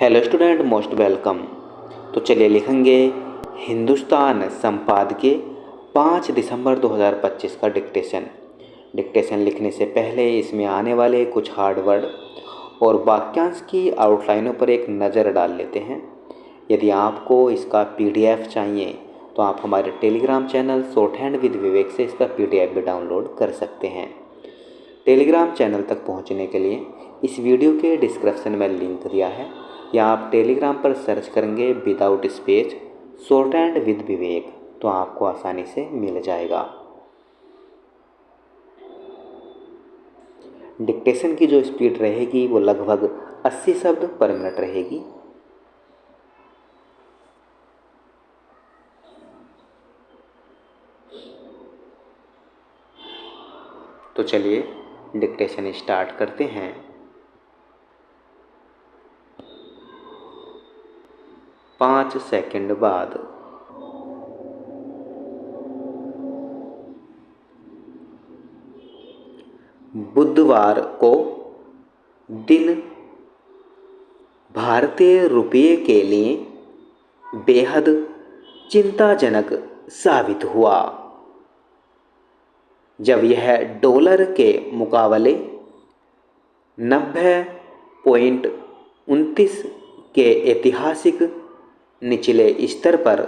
Hello student, most welcome. तो चलिए लिखेंगे हिंदुस्तान संपादकीय 5 दिसंबर 2025 का डिक्टेशन लिखने से पहले इसमें आने वाले कुछ हार्ड वर्ड और वाक्यांश की आउटलाइनों पर एक नज़र डाल लेते हैं। यदि आपको इसका पीडीएफ चाहिए तो आप हमारे Telegram channel short hand with Vivek से इसका पीडीएफ भी डाउनलोड कर सकते हैं। टेलीग्राम चैनल तक पहुंचने के लिए इस वीडियो के डिस्क्रिप्शन में लिंक दिया है, या आप टेलीग्राम पर सर्च करेंगे without space short hand with Vivek तो आपको आसानी से मिल जाएगा। डिक्टेशन की जो स्पीड रहेगी वो लगभग 80 शब्द पर मिनट रहेगी। तो चलिए डिक्टेशन स्टार्ट करते हैं। 5 सेकंड बाद। बुधवार को दिन भारतीय रुपये के लिए बेहद चिंताजनक साबित हुआ, जब यह डॉलर के मुकाबले 90.29 के ऐतिहासिक निचले स्तर पर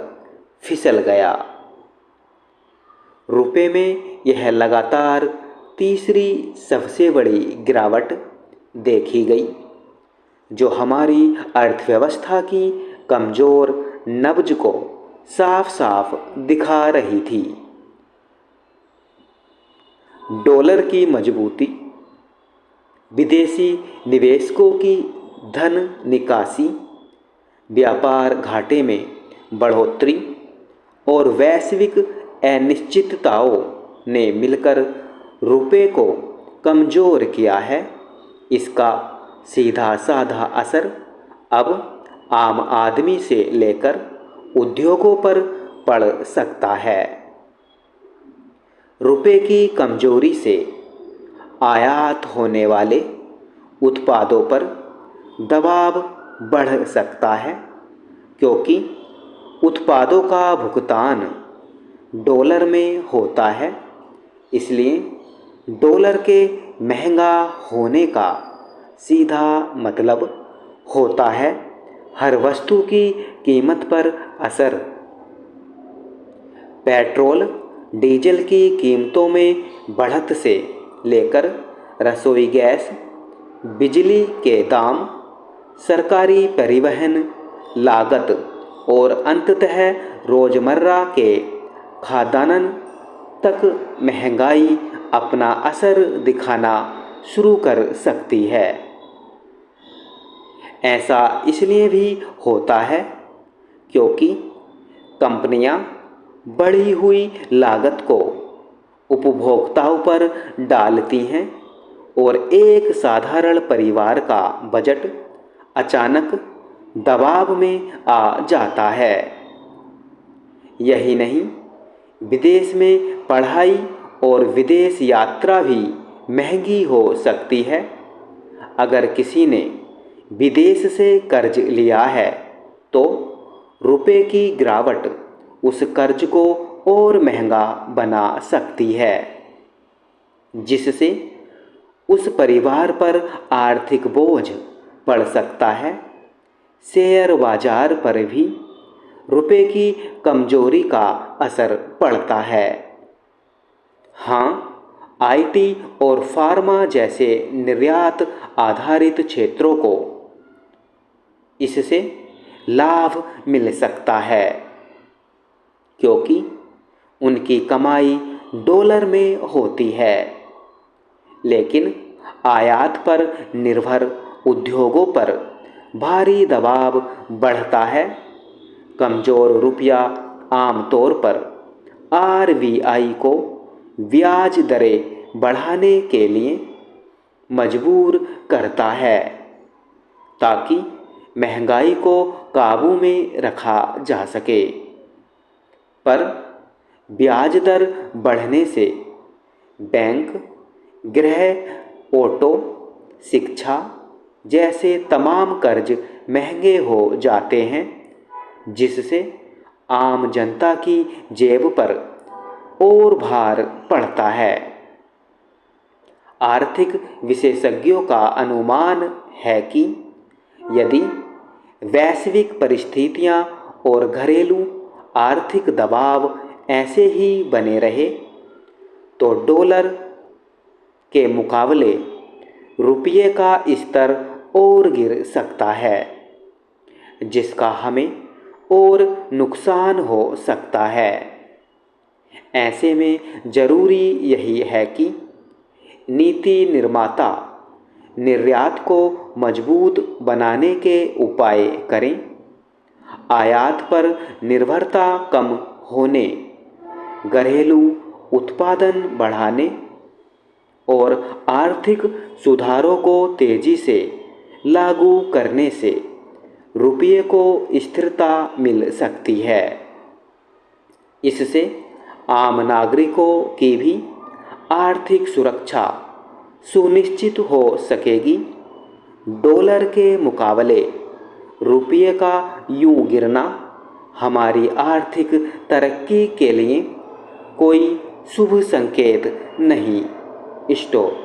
फिसल गया। रुपये में यह लगातार तीसरी सबसे बड़ी गिरावट देखी गई, जो हमारी अर्थव्यवस्था की कमज़ोर नब्ज को साफ साफ दिखा रही थी। डॉलर की मजबूती, विदेशी निवेशकों की धन निकासी, व्यापार घाटे में बढ़ोतरी और वैश्विक अनिश्चितताओं ने मिलकर रुपये को कमज़ोर किया है। इसका सीधा साधा असर अब आम आदमी से लेकर उद्योगों पर पड़ सकता है। रुपये की कमजोरी से आयात होने वाले उत्पादों पर दबाव बढ़ सकता है, क्योंकि उत्पादों का भुगतान डॉलर में होता है। इसलिए डॉलर के महंगा होने का सीधा मतलब होता है हर वस्तु की कीमत पर असर। पेट्रोल डीजल की कीमतों में बढ़त से लेकर रसोई गैस, बिजली के दाम, सरकारी परिवहन लागत और अंततः रोज़मर्रा के खाद्यान्न तक महंगाई अपना असर दिखाना शुरू कर सकती है। ऐसा इसलिए भी होता है क्योंकि कंपनियां बढ़ी हुई लागत को उपभोक्ताओं पर डालती हैं और एक साधारण परिवार का बजट अचानक दबाव में आ जाता है। यही नहीं, विदेश में पढ़ाई और विदेश यात्रा भी महंगी हो सकती है। अगर किसी ने विदेश से कर्ज लिया है तो रुपये की गिरावट उस कर्ज को और महंगा बना सकती है, जिससे उस परिवार पर आर्थिक बोझ पड़ सकता है। शेयर बाजार पर भी रुपये की कमजोरी का असर पड़ता है। हाँ, आईटी और फार्मा जैसे निर्यात आधारित क्षेत्रों को इससे लाभ मिल सकता है, क्योंकि उनकी कमाई डॉलर में होती है। लेकिन आयात पर निर्भर उद्योगों पर भारी दबाव बढ़ता है। कमज़ोर रुपया आमतौर पर आरबीआई को ब्याज दरें बढ़ाने के लिए मजबूर करता है, ताकि महंगाई को काबू में रखा जा सके। पर ब्याज दर बढ़ने से बैंक, गृह, ऑटो, शिक्षा जैसे तमाम कर्ज महंगे हो जाते हैं, जिससे आम जनता की जेब पर और भार पड़ता है। आर्थिक विशेषज्ञों का अनुमान है कि यदि वैश्विक परिस्थितियां और घरेलू आर्थिक दबाव ऐसे ही बने रहे तो डॉलर के मुकाबले रुपये का स्तर और गिर सकता है, जिसका हमें और नुकसान हो सकता है। ऐसे में ज़रूरी यही है कि नीति निर्माता निर्यात को मजबूत बनाने के उपाय करें, आयात पर निर्भरता कम होने, घरेलू उत्पादन बढ़ाने और आर्थिक सुधारों को तेज़ी से लागू करने से रुपये को स्थिरता मिल सकती है। इससे आम नागरिकों की भी आर्थिक सुरक्षा सुनिश्चित हो सकेगी। डॉलर के मुकाबले रुपये का यूं गिरना हमारी आर्थिक तरक्की के लिए कोई शुभ संकेत नहीं। स्टॉप।